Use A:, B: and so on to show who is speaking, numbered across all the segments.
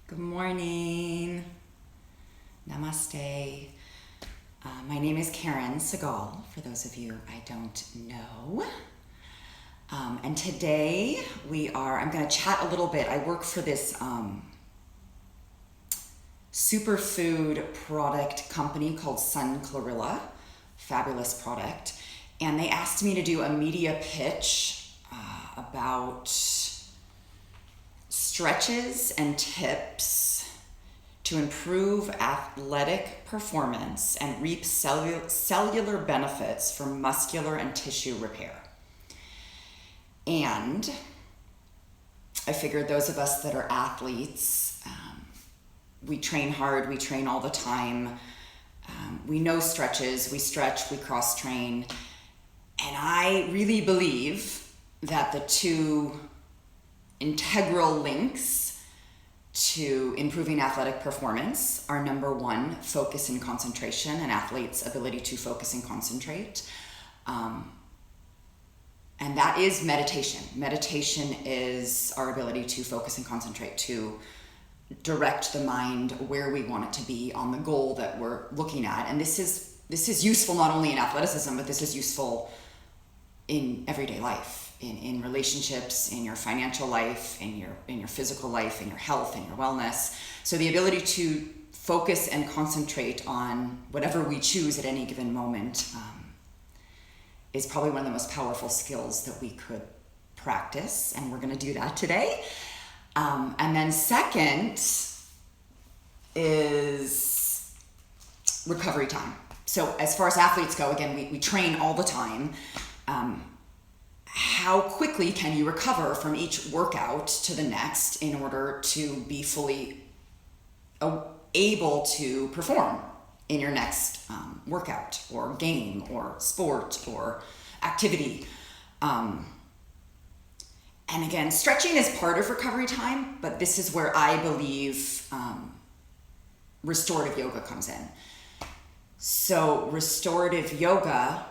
A: Good morning. Namaste. My name is Karen Segal, for those of you I don't know. And today I'm going to chat a little bit. I work for this superfood product company called Sun Chlorella, fabulous product. And they asked me to do a media pitch about stretches and tips to improve athletic performance and reap cellular benefits from muscular and tissue repair. And I figured those of us that are athletes, we train hard, we train all the time, we know stretches, we stretch, we cross-train, and I really believe that the two integral links to improving athletic performance are number one, focus and concentration, an athlete's ability to focus and concentrate. And that is meditation. Meditation is our ability to focus and concentrate, to direct the mind where we want it to be on the goal that we're looking at. And this is useful not only in athleticism, but this is useful in everyday life. In relationships, in your financial life, in your physical life, in your health, in your wellness. So the ability to focus and concentrate on whatever we choose at any given moment is probably one of the most powerful skills that we could practice, and we're going to do that today. And then second is recovery time. So as far as athletes go, again, we train all the time. How quickly can you recover from each workout to the next in order to be fully able to perform in your next workout or game or sport or activity? And again, stretching is part of recovery time, but this is where I believe restorative yoga comes in. So restorative yoga,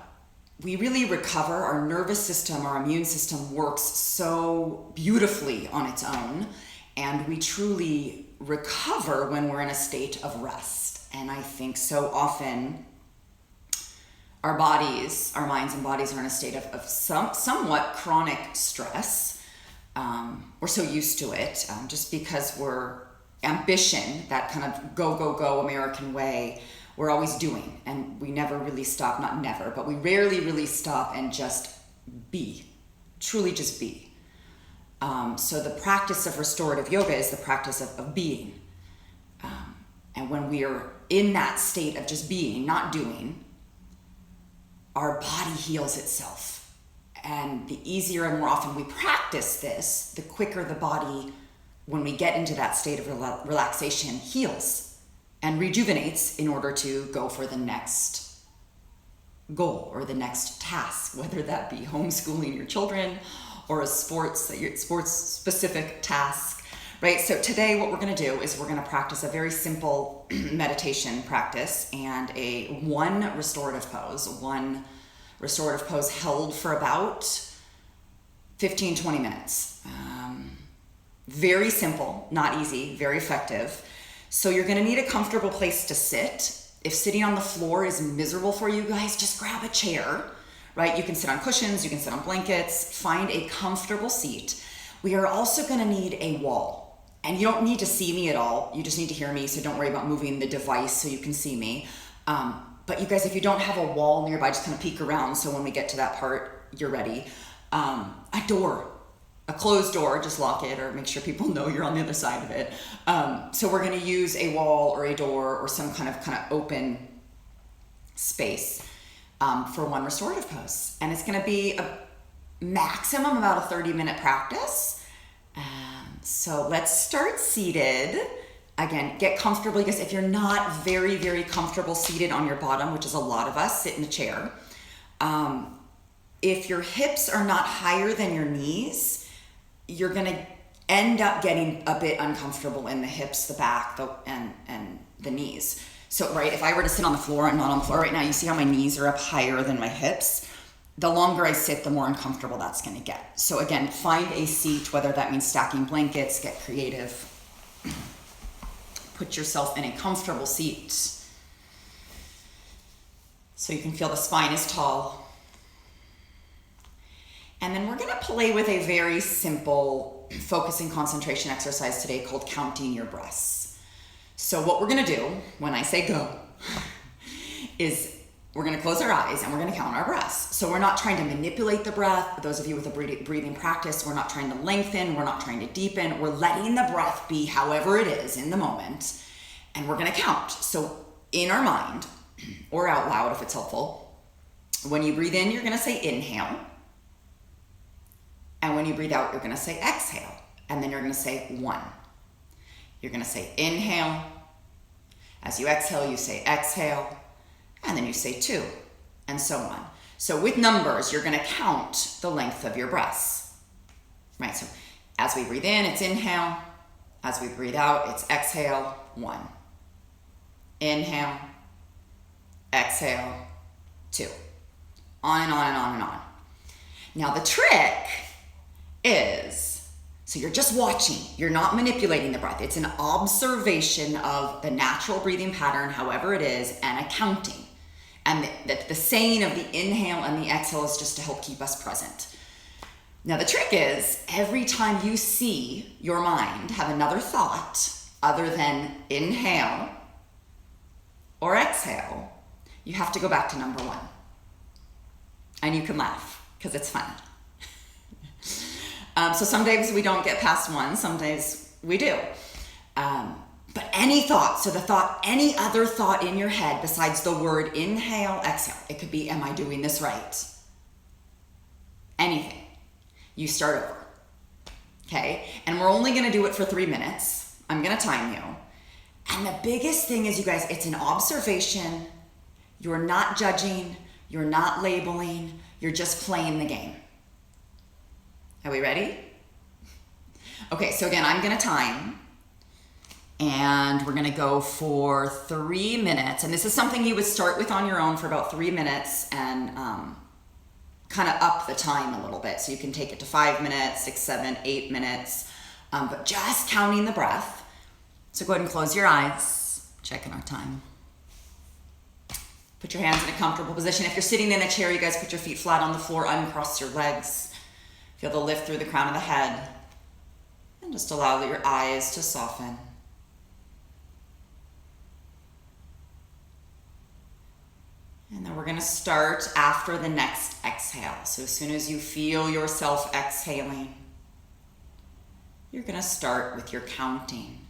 A: we really recover. Our nervous system, our immune system works so beautifully on its own, and we truly recover when we're in a state of rest. And I think so often our minds and bodies are in a state of somewhat chronic stress. We're so used to it, just because we're ambition, that kind of go American way, we're always doing, and we never really stop, not never, but we rarely really stop and just be, truly just be. So the practice of restorative yoga is the practice of being. And when we are in that state of just being, not doing, our body heals itself. And the easier and more often we practice this, the quicker the body, when we get into that state of relaxation, heals and rejuvenates in order to go for the next goal or the next task, whether that be homeschooling your children or a sports specific task, right? So today what we're going to do is we're going to practice a very simple meditation practice and one restorative pose held for about 15-20 minutes. Very simple, not easy, very effective. So you're gonna need a comfortable place to sit. If sitting on the floor is miserable for you guys, just grab a chair, right? You can sit on cushions, you can sit on blankets, find a comfortable seat. We are also gonna need a wall. And you don't need to see me at all, you just need to hear me, so don't worry about moving the device so you can see me. But you guys, if you don't have a wall nearby, just kind of peek around so when we get to that part, you're ready. A closed door, just lock it or make sure people know you're on the other side of it. So we're going to use a wall or a door or some kind of open space for one restorative pose. And it's going to be a maximum about a 30-minute practice. So let's start seated. Again, get comfortable, because if you're not very, very comfortable seated on your bottom, which is a lot of us, sit in a chair. If your hips are not higher than your knees, you're going to end up getting a bit uncomfortable in the hips, the back, and the knees. So, right, if I were to sit on the floor, I'm not on the floor right now, you see how my knees are up higher than my hips? The longer I sit, the more uncomfortable that's going to get. So again, find a seat, whether that means stacking blankets, get creative. Put yourself in a comfortable seat so you can feel the spine is tall. And then we're going to play with a very simple focus and concentration exercise today called counting your breaths. So what we're going to do when I say go is we're going to close our eyes and we're going to count our breaths. So we're not trying to manipulate the breath. Those of you with a breathing practice, we're not trying to lengthen. We're not trying to deepen. We're letting the breath be however it is in the moment. And we're going to count. So in our mind, or out loud if it's helpful, when you breathe in, you're going to say inhale. And when you breathe out, you're going to say exhale. And then you're going to say 1. You're going to say inhale. As you exhale, you say exhale. And then you say 2, and so on. So with numbers, you're going to count the length of your breaths. Right, so as we breathe in, it's inhale. As we breathe out, it's exhale, 1. Inhale, exhale, 2. On and on and on and on. Now the trick is, so you're just watching. You're not manipulating the breath. It's an observation of the natural breathing pattern, however it is, and a counting. And the saying of the inhale and the exhale is just to help keep us present. Now the trick is, every time you see your mind have another thought other than inhale or exhale, you have to go back to number 1. And you can laugh, because it's fun. So some days we don't get past 1, some days we do. But any thought, so the thought, any other thought in your head besides the word inhale, exhale, it could be, am I doing this right? Anything. You start over. Okay? And we're only going to do it for 3 minutes. I'm going to time you. And the biggest thing is, you guys, it's an observation. You're not judging. You're not labeling. You're just playing the game. Are we ready? Okay, so again, I'm going to time. And we're going to go for 3 minutes. And this is something you would start with on your own for about 3 minutes and kind of up the time a little bit. So you can take it to 5 minutes, 6, 7, 8 minutes. But just counting the breath. So go ahead and close your eyes. Checking our time. Put your hands in a comfortable position. If you're sitting in a chair, you guys put your feet flat on the floor, uncross your legs. Feel the lift through the crown of the head. And just allow your eyes to soften. And then we're going to start after the next exhale. So as soon as you feel yourself exhaling, you're going to start with your counting.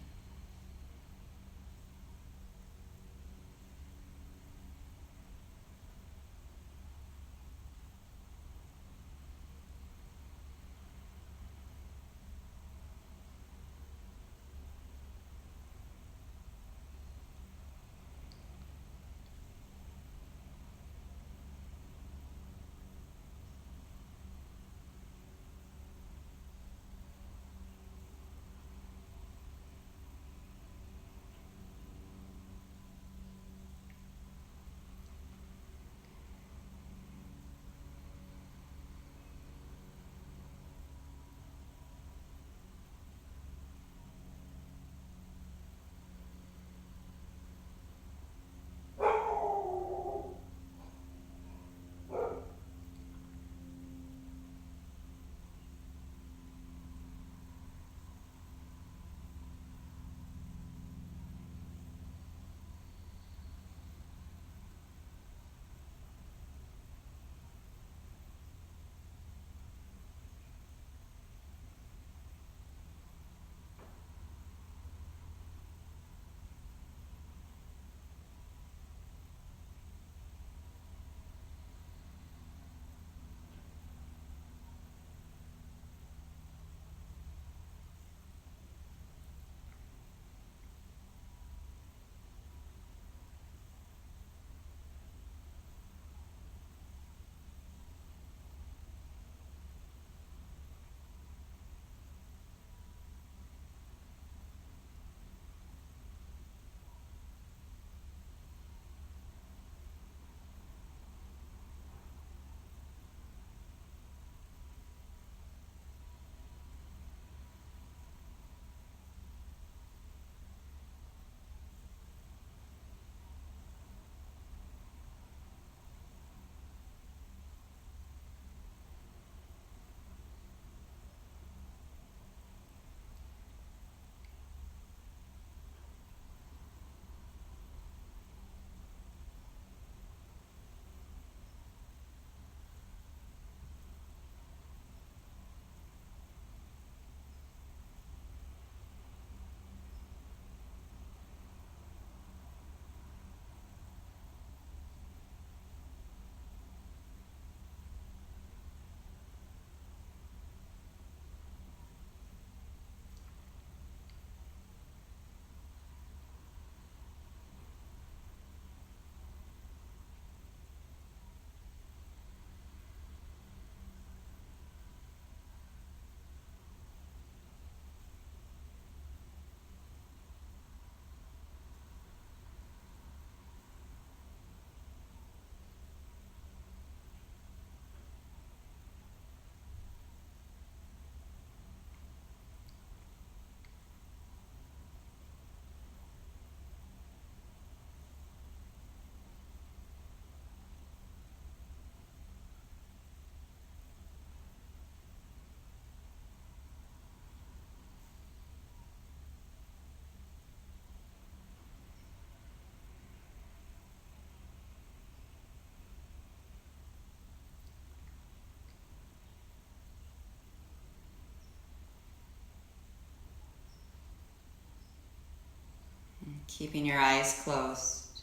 A: Keeping your eyes closed.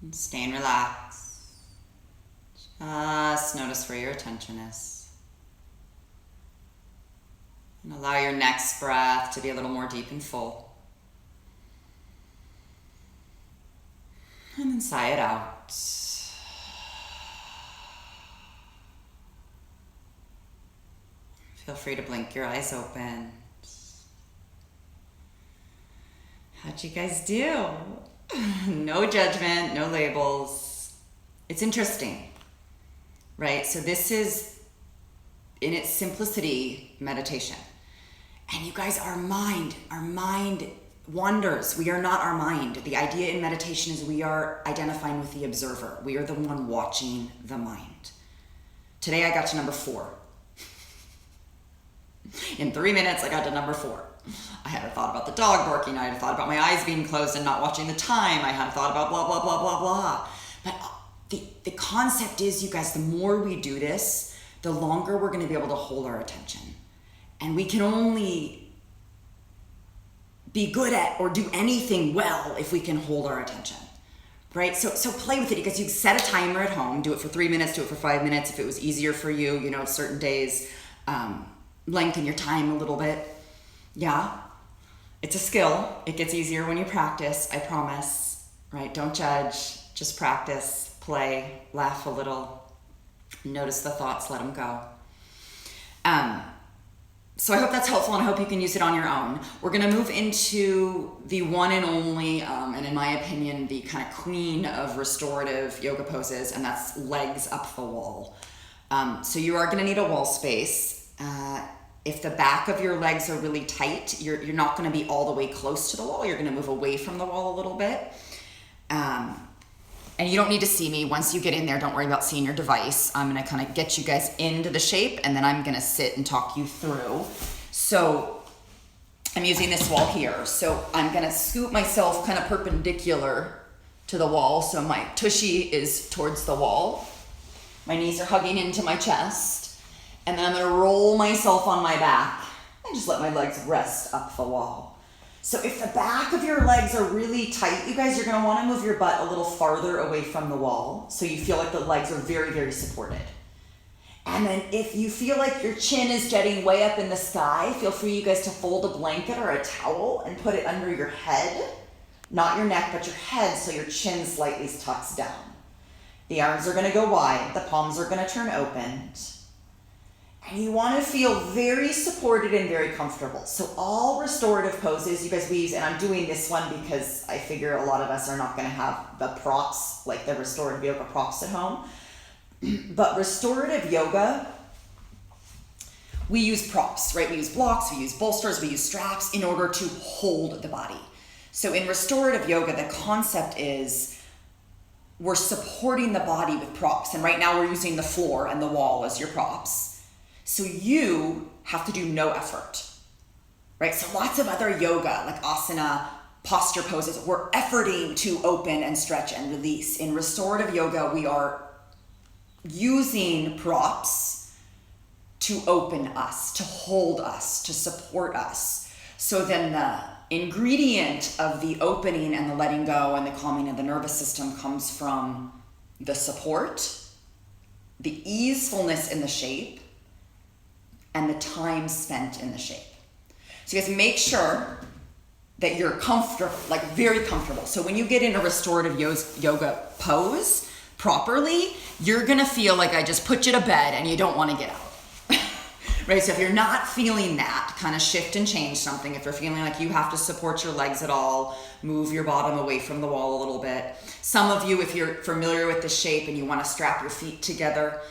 A: And staying relaxed. Just notice where your attention is. And allow your next breath to be a little more deep and full. And then sigh it out. Feel free to blink your eyes open. How'd you guys do? No judgment, no labels. It's interesting, right? So this is, in its simplicity, meditation. And you guys, our mind wanders. We are not our mind. The idea in meditation is we are identifying with the observer. We are the one watching the mind. Today I got to number 4. In 3 minutes, I got to number 4. I had a thought about the dog barking. I had a thought about my eyes being closed and not watching the time. I had a thought about blah, blah, blah, blah, blah. But the concept is, you guys, the more we do this, the longer we're going to be able to hold our attention. And we can only be good at or do anything well if we can hold our attention, right? So play with it, because you set a timer at home. Do it for 3 minutes, do it for 5 minutes. If it was easier for you, certain days, lengthen your time a little bit. Yeah, it's a skill. It gets easier when you practice, I promise, right? Don't judge, just practice, play, laugh a little, notice the thoughts, let them go. So I hope that's helpful, and I hope you can use it on your own. We're gonna move into the one and only, and in my opinion, the kind of queen of restorative yoga poses, and that's legs up the wall. So you are gonna need a wall space. If the back of your legs are really tight, you're not gonna be all the way close to the wall. You're gonna move away from the wall a little bit. And you don't need to see me. Once you get in there, don't worry about seeing your device. I'm gonna kind of get you guys into the shape, and then I'm gonna sit and talk you through. So I'm using this wall here. So I'm gonna scoop myself kind of perpendicular to the wall. So my tushy is towards the wall. My knees are hugging into my chest. And then I'm gonna roll myself on my back and just let my legs rest up the wall. So if the back of your legs are really tight, you guys, you're gonna wanna move your butt a little farther away from the wall so you feel like the legs are very, very supported. And then if you feel like your chin is jetting way up in the sky, feel free, you guys, to fold a blanket or a towel and put it under your head, not your neck, but your head, so your chin slightly tucks down. The arms are gonna go wide, the palms are gonna turn open. And you want to feel very supported and very comfortable. So all restorative poses, you guys, we use, and I'm doing this one because I figure a lot of us are not going to have the props, like the restorative yoga props at home. But restorative yoga, we use props, right? We use blocks, we use bolsters, we use straps in order to hold the body. So in restorative yoga, the concept is we're supporting the body with props. And right now we're using the floor and the wall as your props. So you have to do no effort, right? So lots of other yoga, like asana, posture poses, we're efforting to open and stretch and release. In restorative yoga, we are using props to open us, to hold us, to support us. So then the ingredient of the opening and the letting go and the calming of the nervous system comes from the support, the easefulness in the shape, and the time spent in the shape. So you guys, make sure that you're comfortable, like very comfortable. So when you get in a restorative yoga pose properly, you're gonna feel like I just put you to bed and you don't wanna get up. Right, so if you're not feeling that, kind of shift and change something. If you're feeling like you have to support your legs at all, move your bottom away from the wall a little bit. Some of you, if you're familiar with the shape and you wanna strap your feet together,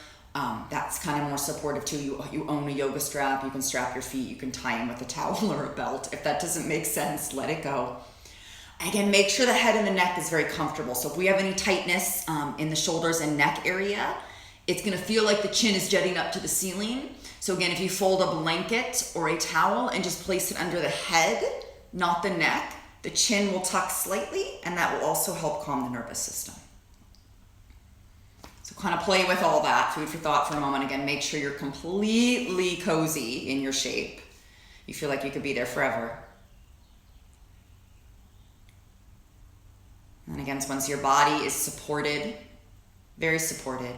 A: that's kind of more supportive too. You own a yoga strap, you can strap your feet, you can tie them with a towel or a belt. If that doesn't make sense, let it go. Again, make sure the head and the neck is very comfortable. So if we have any tightness in the shoulders and neck area, it's gonna feel like the chin is jetting up to the ceiling. So again, if you fold a blanket or a towel and just place it under the head, not the neck, the chin will tuck slightly, and that will also help calm the nervous system. So kind of play with all that, food for thought for a moment. Again, make sure you're completely cozy in your shape. You feel like you could be there forever. And again, once your body is supported, very supported,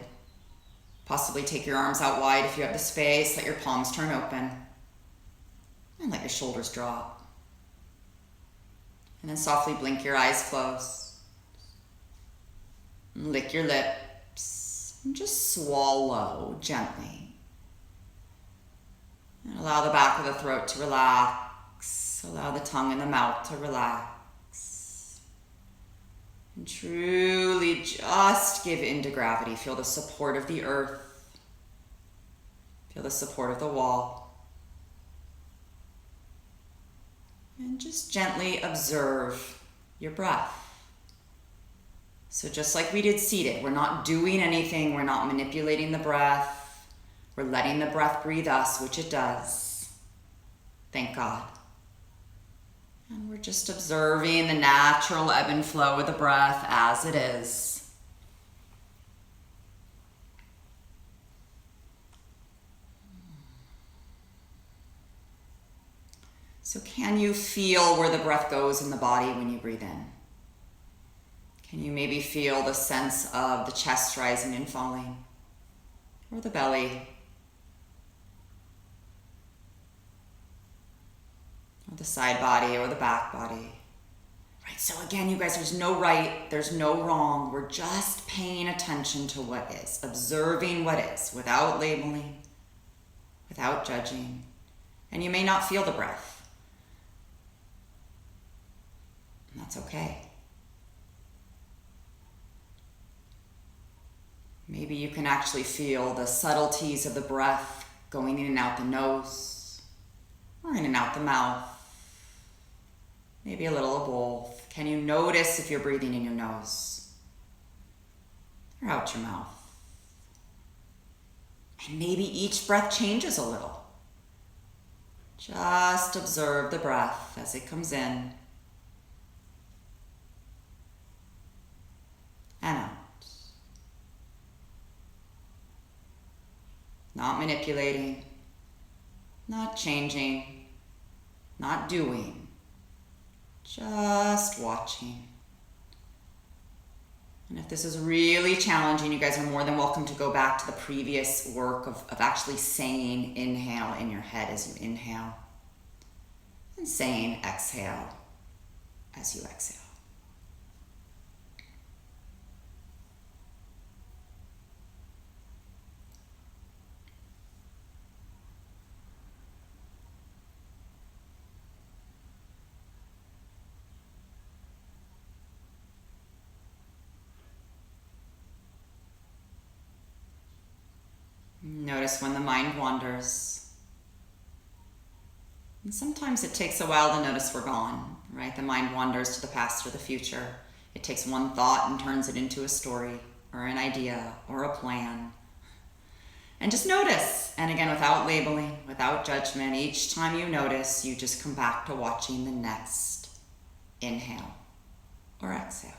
A: possibly take your arms out wide if you have the space, let your palms turn open, and let your shoulders drop. And then softly blink your eyes closed. And lick your lips. And just swallow gently. And allow the back of the throat to relax. Allow the tongue and the mouth to relax. And truly just give into gravity. Feel the support of the earth. Feel the support of the wall. And just gently observe your breath. So just like we did seated, we're not doing anything, we're not manipulating the breath. We're letting the breath breathe us, which it does. Thank God. And we're just observing the natural ebb and flow of the breath as it is. So can you feel where the breath goes in the body when you breathe in? Can you maybe feel the sense of the chest rising and falling? Or the belly? Or the side body or the back body? Right, so again, you guys, there's no right, there's no wrong. We're just paying attention to what is, observing what is, without labeling, without judging. And you may not feel the breath. And that's okay. Maybe you can actually feel the subtleties of the breath going in and out the nose, or in and out the mouth. Maybe a little of both. Can you notice if you're breathing in your nose or out your mouth? And maybe each breath changes a little. Just observe the breath as it comes in and out. Not manipulating, not changing, not doing, just watching. And if this is really challenging, you guys are more than welcome to go back to the previous work of actually saying inhale in your head as you inhale and saying exhale as you exhale. Notice when the mind wanders. And sometimes it takes a while to notice we're gone, right? The mind wanders to the past or the future. It takes one thought and turns it into a story or an idea or a plan. And just notice. And again, without labeling, without judgment, each time you notice, you just come back to watching the next inhale or exhale.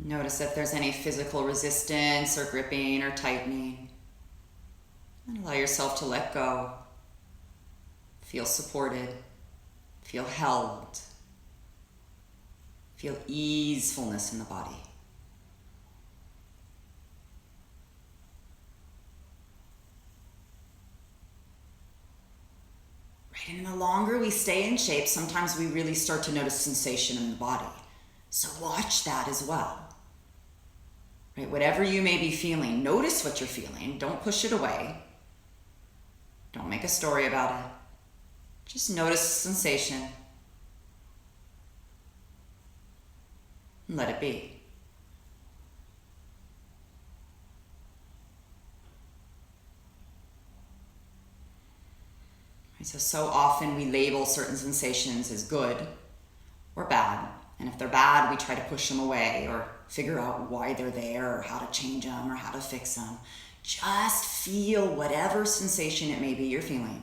A: Notice if there's any physical resistance or gripping or tightening. And allow yourself to let go. Feel supported. Feel held. Feel easefulness in the body. Right, and the longer we stay in shape, sometimes we really start to notice sensation in the body. So watch that as well. Right, whatever you may be feeling, notice what you're feeling. Don't push it away. Don't make a story about it. Just notice the sensation. And let it be. Right, so often we label certain sensations as good or bad. And if they're bad, we try to push them away or figure out why they're there or how to change them or how to fix them. Just feel whatever sensation it may be you're feeling,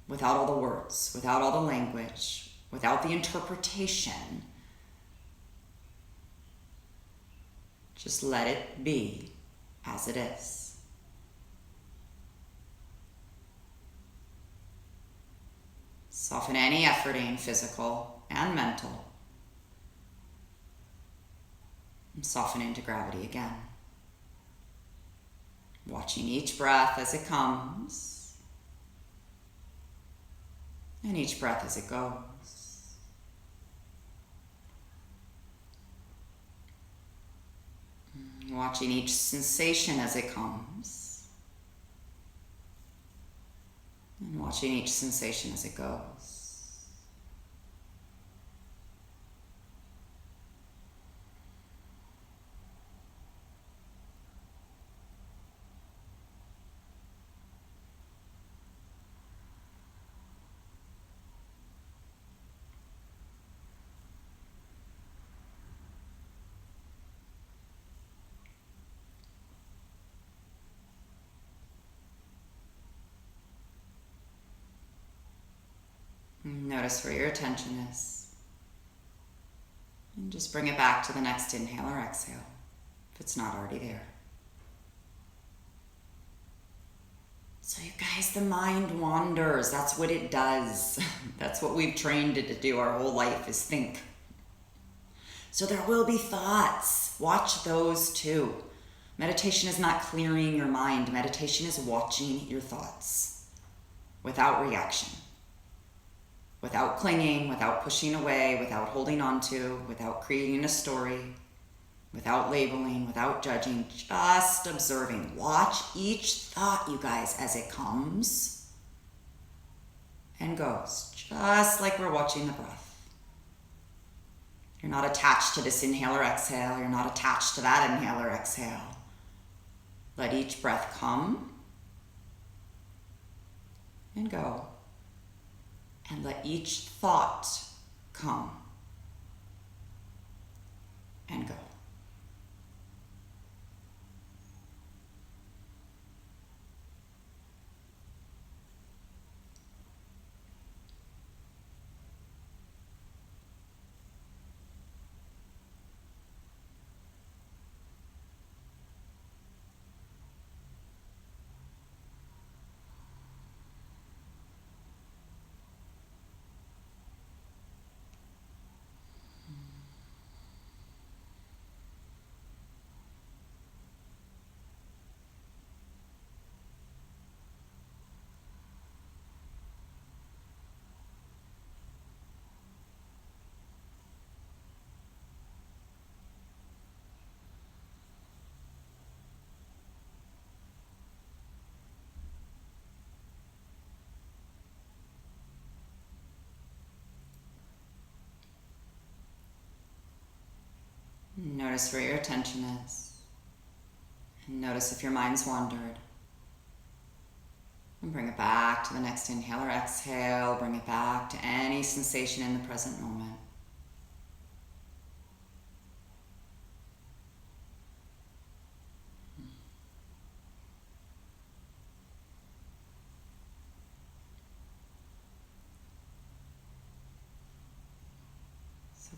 A: without all the words, without all the language, without the interpretation. Just let it be as it is. Soften any efforting, physical and mental. And soften into gravity again. Watching each breath as it comes. And each breath as it goes. Watching each sensation as it comes. And watching each sensation as it goes. Notice where your attention is. And just bring it back to the next inhale or exhale, if it's not already there. So you guys, the mind wanders. That's what it does. That's what we've trained it to do our whole life, is think. So there will be thoughts. Watch those too. Meditation is not clearing your mind. Meditation is watching your thoughts without reaction. Without clinging, without pushing away, without holding on to, without creating a story, without labeling, without judging, just observing. Watch each thought, you guys, as it comes and goes, just like we're watching the breath. You're not attached to this inhale or exhale. You're not attached to that inhale or exhale. Let each breath come and go. And let each thought come and go. Notice where your attention is. And notice if your mind's wandered. And bring it back to the next inhale or exhale. Bring it back to any sensation in the present moment.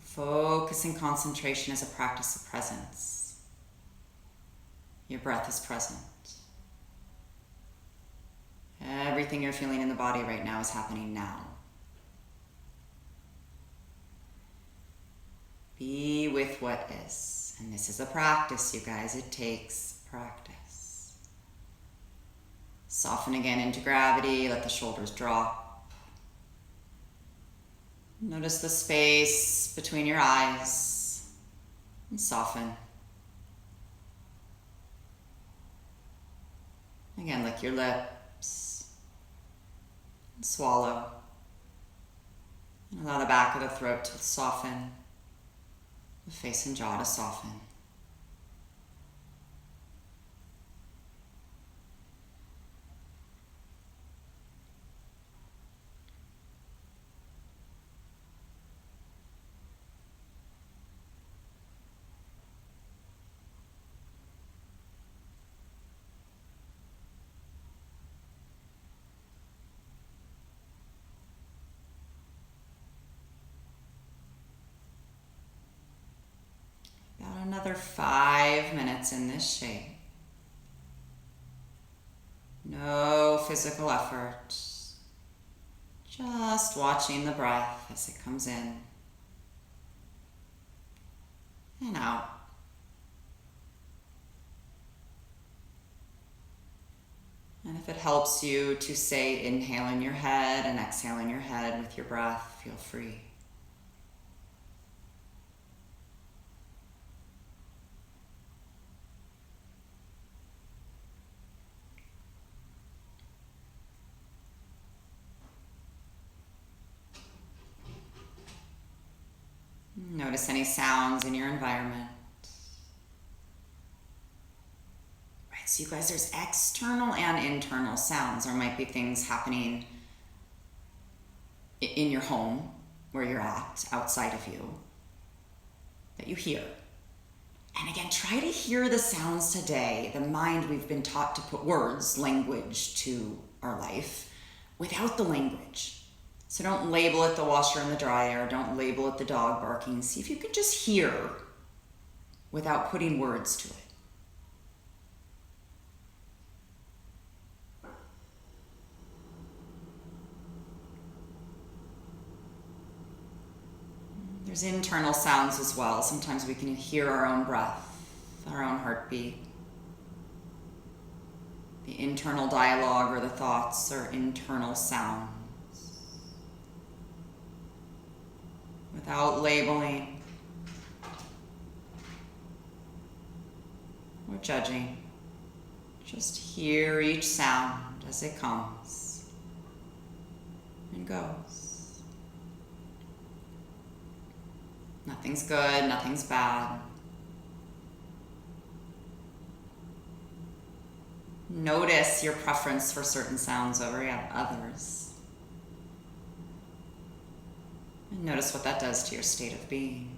A: Focus and concentration is a practice of presence. Your breath is present. Everything you're feeling in the body right now is happening now. Be with what is. And this is a practice, you guys. It takes practice. Soften again into gravity. Let the shoulders drop. Notice the space between your eyes and soften. Again, lick your lips and swallow. And allow the back of the throat to soften, the face and jaw to soften. another 5 minutes in this shape. No physical effort. Just watching the breath as it comes in and out. And if it helps you to say inhale in your head and exhale in your head with your breath, feel free. Notice any sounds in your environment. Right, so you guys, there's external and internal sounds. There might be things happening in your home, where you're at, outside of you, that you hear. And again, try to hear the sounds today. The mind, we've been taught to put words, language to our life without the language. So don't label it the washer and the dryer. Don't label it the dog barking. See if you can just hear without putting words to it. There's internal sounds as well. Sometimes we can hear our own breath, our own heartbeat. The internal dialogue or the thoughts are internal sounds. Without labeling or judging, just hear each sound as it comes and goes. Nothing's good, nothing's bad. Notice your preference for certain sounds over others. And notice what that does to your state of being.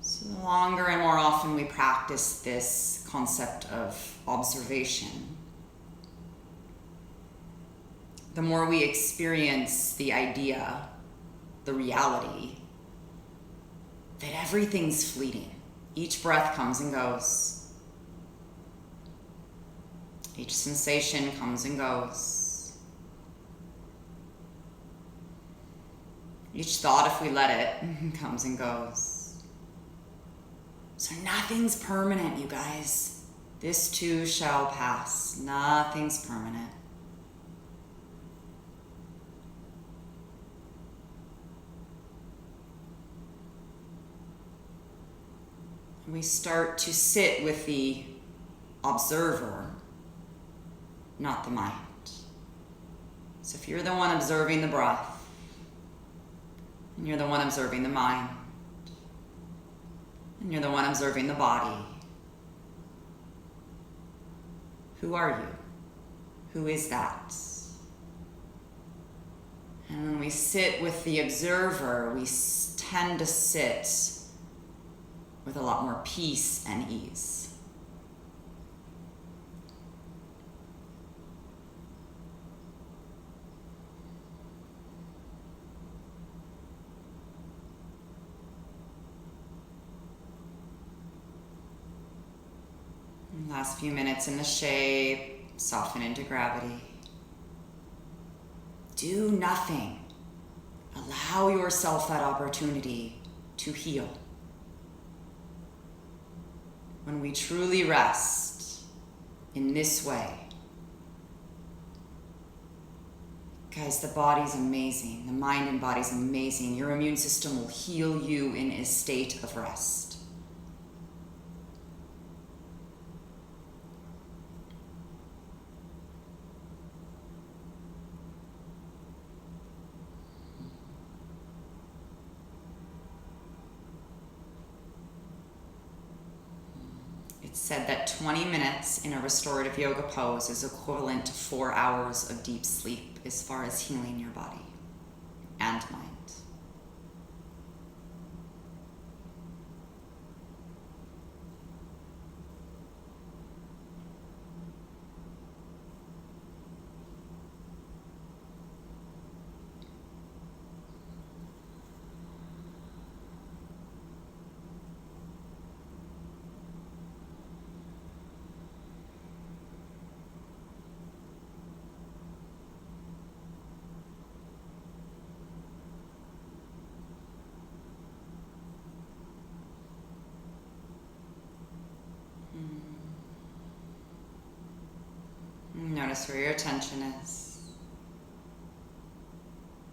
A: So the longer and more often we practice this concept of observation, the more we experience the idea, the reality, that everything's fleeting. Each breath comes and goes. Each sensation comes and goes. Each thought, if we let it, comes and goes. So nothing's permanent, you guys. This too shall pass. Nothing's permanent. We start to sit with the observer, not the mind. So if you're the one observing the breath, and you're the one observing the mind, and you're the one observing the body, who are you? Who is that? And when we sit with the observer, we tend to sit with a lot more peace and ease. Last few minutes in the shape, soften into gravity. Do nothing. Allow yourself that opportunity to heal. When we truly rest in this way, guys, the body's amazing. The mind and body's amazing. Your immune system will heal you in a state of rest. It's said that 20 minutes in a restorative yoga pose is equivalent to 4 hours of deep sleep as far as healing your body and mind. Notice where your attention is.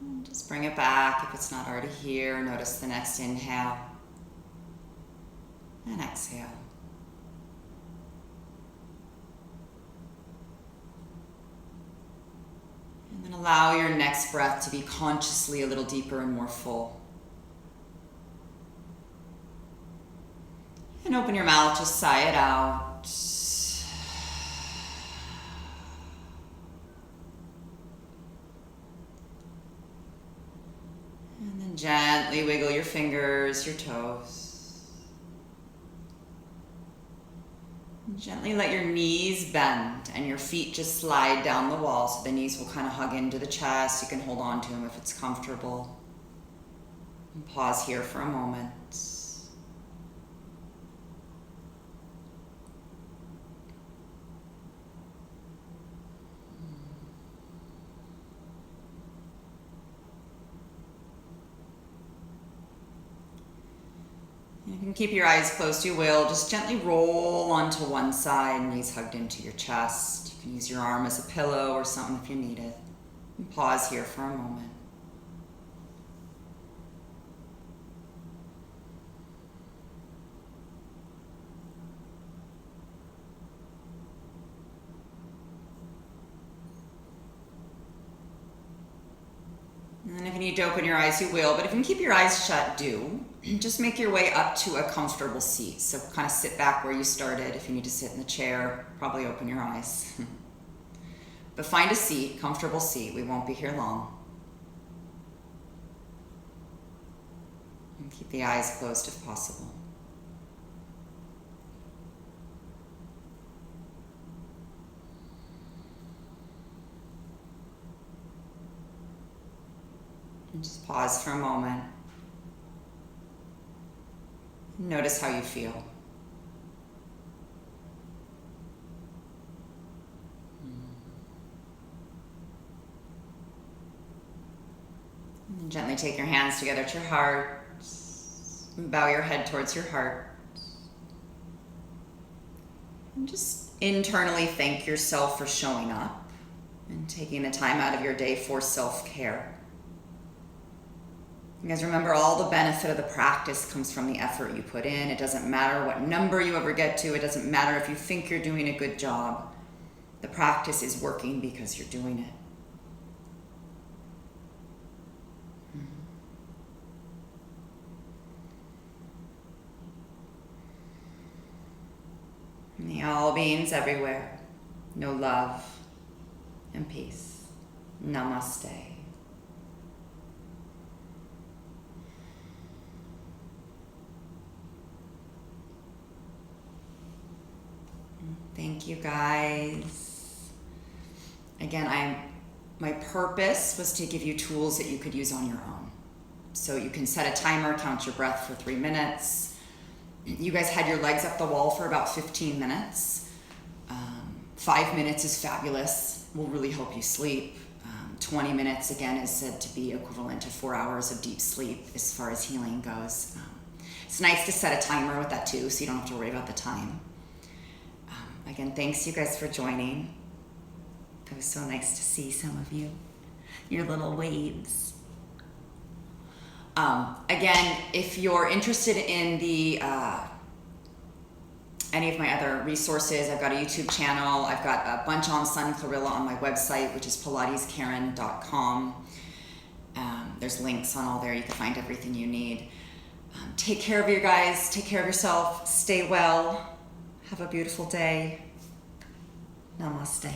A: And just bring it back if it's not already here. Notice the next inhale and exhale. And then allow your next breath to be consciously a little deeper and more full. And open your mouth, just sigh it out. And then gently wiggle your fingers, your toes. And gently let your knees bend and your feet just slide down the wall, so the knees will kind of hug into the chest. You can hold on to them if it's comfortable. And pause here for a moment. You can keep your eyes closed, you will. Just gently roll onto one side, knees hugged into your chest. You can use your arm as a pillow or something if you need it. And pause here for a moment. And if you need to open your eyes, you will. But if you can keep your eyes shut, do. Just make your way up to a comfortable seat. So kind of sit back where you started. If you need to sit in the chair, probably open your eyes. But find a seat, comfortable seat. We won't be here long. And keep the eyes closed if possible. And just pause for a moment. Notice how you feel. And then gently take your hands together at your heart. And bow your head towards your heart. And just internally thank yourself for showing up and taking the time out of your day for self-care. You guys remember, all the benefit of the practice comes from the effort you put in. It doesn't matter what number you ever get to. It doesn't matter if you think you're doing a good job. The practice is working because you're doing it. May all beings everywhere know love and peace. Namaste. Thank you, guys. Again, my purpose was to give you tools that you could use on your own. So you can set a timer, count your breath for 3 minutes. You guys had your legs up the wall for about 15 minutes. 5 minutes is fabulous, will really help you sleep. 20 minutes, again, is said to be equivalent to 4 hours of deep sleep as far as healing goes. It's nice to set a timer with that too, so you don't have to worry about the time. Again, thanks you guys for joining. It was so nice to see some of you, your little waves. Again, if you're interested in the any of my other resources, I've got a YouTube channel. I've got a bunch on Sun Clarilla on my website, which is pilateskaren.com. There's links on all there. You can find everything you need. Take care of you guys. Take care of yourself. Stay well. Have a beautiful day. Namaste.